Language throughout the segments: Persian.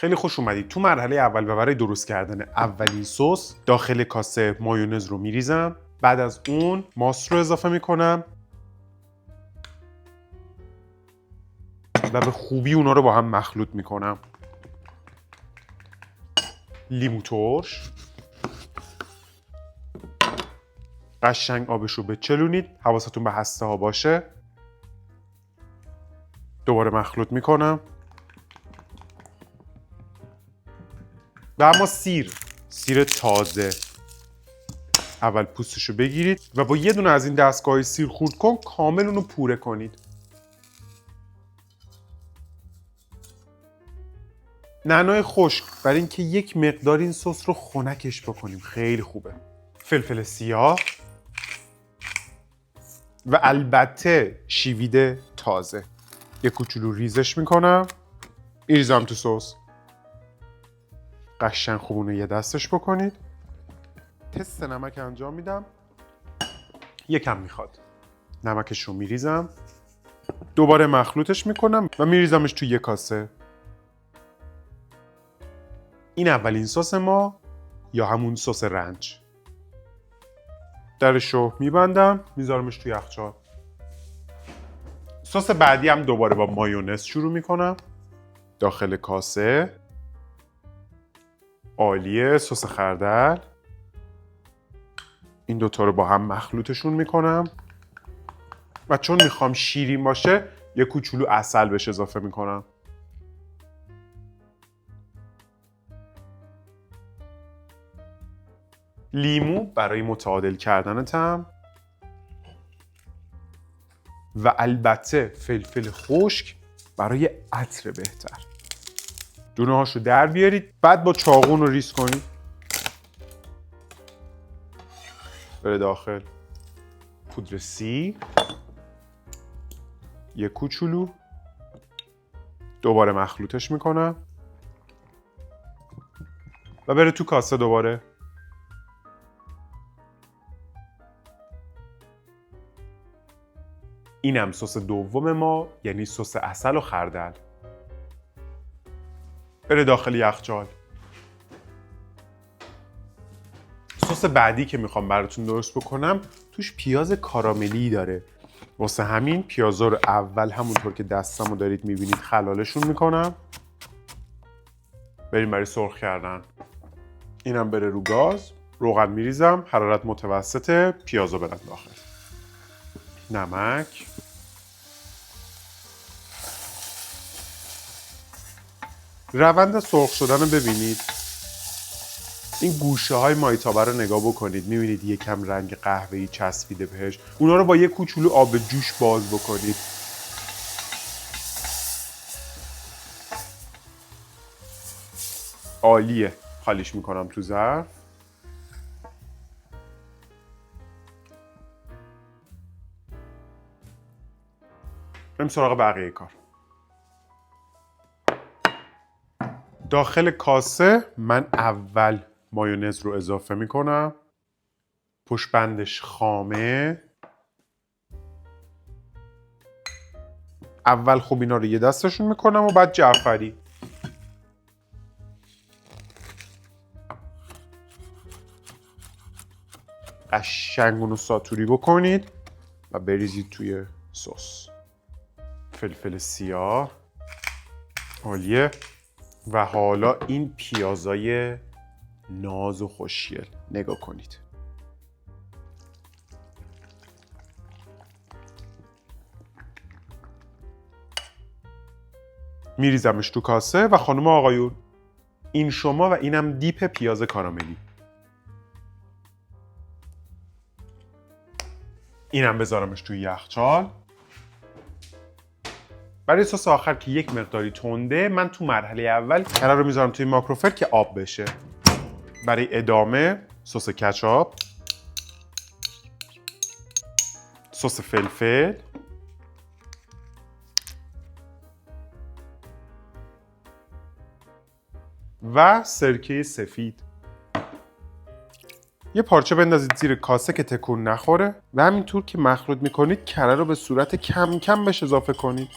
خیلی خوش اومدید. تو مرحله اول و برای درست کردن اولین سس داخل کاسه مایونز رو میریزم. بعد از اون ماست رو اضافه میکنم و به خوبی اونا رو با هم مخلوط میکنم. لیمو ترش، قشنگ آبش رو بچلونید، حواستون به هسته ها باشه. دوباره مخلوط میکنم و اما سیر تازه اول پوستش رو بگیرید و با یه دونه از این دستگاه سیر خورد کن کامل اون رو پوره کنید. نعنای خشک برای اینکه یک مقدار این سس رو خنکش بکنیم خیلی خوبه. فلفل سیاه و البته شیوید تازه. یه کوچولو ریزش میکنم، میریزم تو سس. قشنگ خوب اونو یه دستش بکنید. تست نمک انجام میدم. یکم میخواد. نمکش رو میریزم، دوباره مخلوطش میکنم و میریزمش تو یه کاسه. این اولین سس ما یا همون سس رنج. درشو میبندم، میذارمش تو یخچال. سس بعدی هم دوباره با مایونز شروع میکنم. داخل کاسه. عالیه. سس خردل. این دوتا رو با هم مخلوطشون میکنم و چون میخوام شیرین باشه یه کوچولو عسل بهش اضافه میکنم. لیمو برای متعادل کردنتم و البته فلفل خشک برای عطر بهتر. دونه هاشو در بیارید، بعد با چاقون رو ریز کنید. بره داخل. پودر سی یه کوچولو، دوباره مخلوطش میکنم و بره تو کاسه دوباره. اینم سس دوم ما، یعنی سس عسل و خردل. بره داخل یخچال. سس بعدی که میخوام براتون درست بکنم توش پیاز کاراملی داره. واسه همین پیازا رو اول همونطور که دستمو دارید میبینید خلالشون میکنم. بریم برای سرخ کردن. اینم بره رو گاز. روغن میریزم، حرارت متوسطه، پیازا برن داخل. نمک، روند سرخ شدن رو ببینید. این گوشه های مایتابه رو نگاه بکنید، میبینید یکم رنگ قهوه‌ای چسبیده بهش. اونا رو با یه کوچولو آب جوش باز بکنید. عالیه. خالیش میکنم تو ظرف. بریم سراغ بقیه کار. داخل کاسه من اول مایونز رو اضافه میکنم. پشت بندش خامه. اول خب اینا رو یه دستشون میکنم و بعد جعفری. قشنگ اونو ساتوری بکنید و بریزید توی سس. فلفل سیاه. عالیه. و حالا این پیازای ناز و خوشگل نگاه کنید. میریزمش تو کاسه و خانم آقایون این شما و اینم دیپ پیاز کاراملی. اینم بذارمش توی یخچال. برای سس آخر که یک مقداری تنده من تو مرحله اول کره رو میذارم توی ماکروفر که آب بشه. برای ادامه سس کچاپ، سس فلفل و سرکه سفید. یه پارچه بندازید زیر کاسه که تکون نخوره و همینطور که مخلوط میکنید کره رو به صورت کم کم بهش اضافه کنید.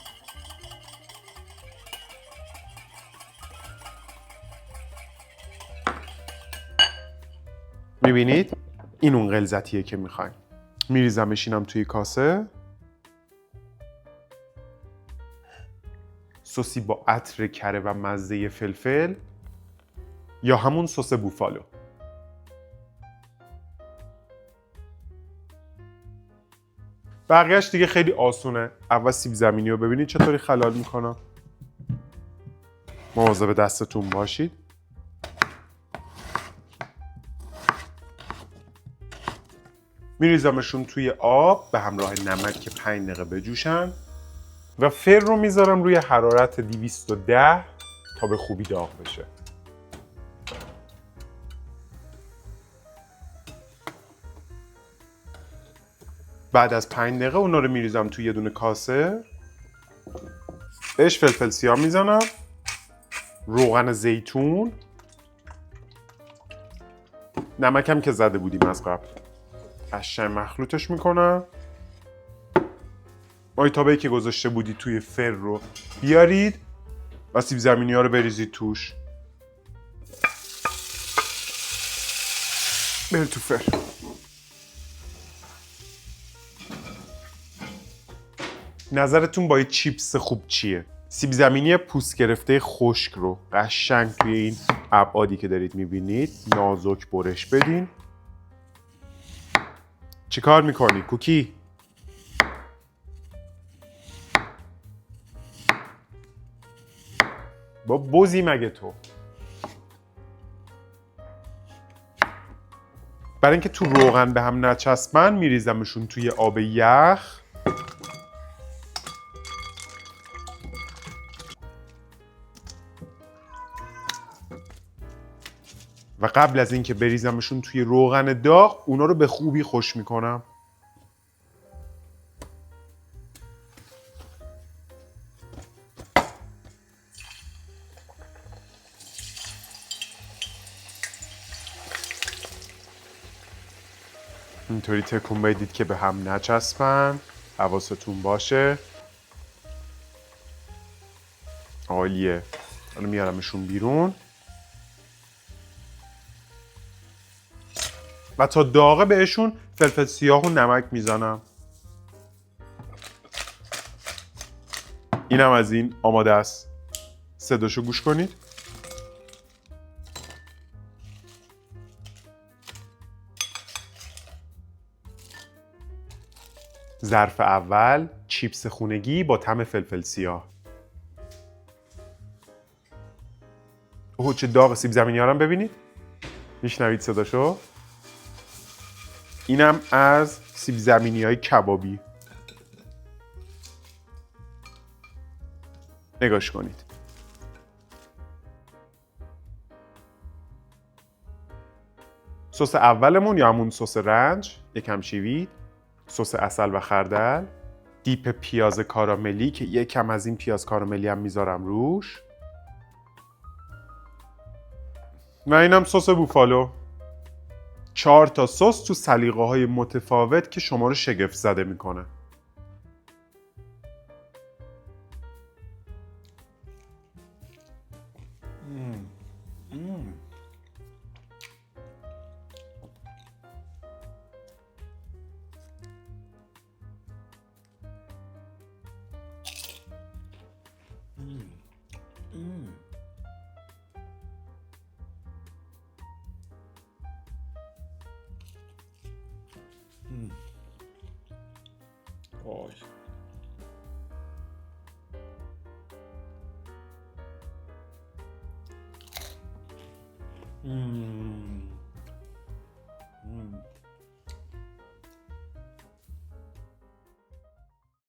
میبینید؟ این اون غلظتیه که میخوایم. میریزمش اینم توی کاسه. سسی با عطر کره و مزه فلفل یا همون سس بوفالو. بقیهش دیگه خیلی آسونه. اول سیب زمینی رو ببینید چطوری خلال میکنم. مواظب دستتون باشید. میریزمشون توی آب به همراه نمک که 5 دقیقه بجوشن و فر رو میذارم روی حرارت 210 تا به خوبی داغ بشه. بعد از 5 دقیقه اونا رو میریزم توی یه دونه کاسه. بهش فلفل سیاه میزنم، روغن زیتون، نمکم که زده بودیم از قبل. قشنگ مخلوطش میکنم. مایتابه‌ای که گذاشته بودید توی فر رو بیارید و سیب زمینی ها رو بریزید توش. بر تو فر. نظرتون با یه چیپس خوب چیه؟ سیب زمینی پوست گرفته خشک رو قشنگ توی این ابعادی که دارید میبینید نازک برش بدین. چی کار میکنی کوکی؟ با بزی مگه تو؟ برای اینکه تو روغن به هم نچسبن میریزمشون توی آب یخ. و قبل از اینکه بریزمشون توی روغن داغ اونا رو به خوبی خوش میکنم. اینطوری تکون بدید که به هم نچسبن. حواستون باشه. عالیه. حالا میارمشون بیرون و تا داغه بهشون فلفل سیاه و نمک میزنم. اینم از این آماده است. صداشو گوش کنید. ظرف اول چیپس خونگی با طعم فلفل سیاه. اوه چه داغ سیب زمینی ها رو ببینید. میشنوید صداشو؟ اینم از سیب زمینی های کبابی. نگاش کنید. سس اولمون یا همون سس رنج، یکم شیوید، سس عسل و خردل، دیپ پیاز کاراملی که یکم از این پیاز کاراملی هم میذارم روش و اینم سس بوفالو. 4 تا سس تو سلیقه های متفاوت که شما رو شگفت زده میکنه. آی.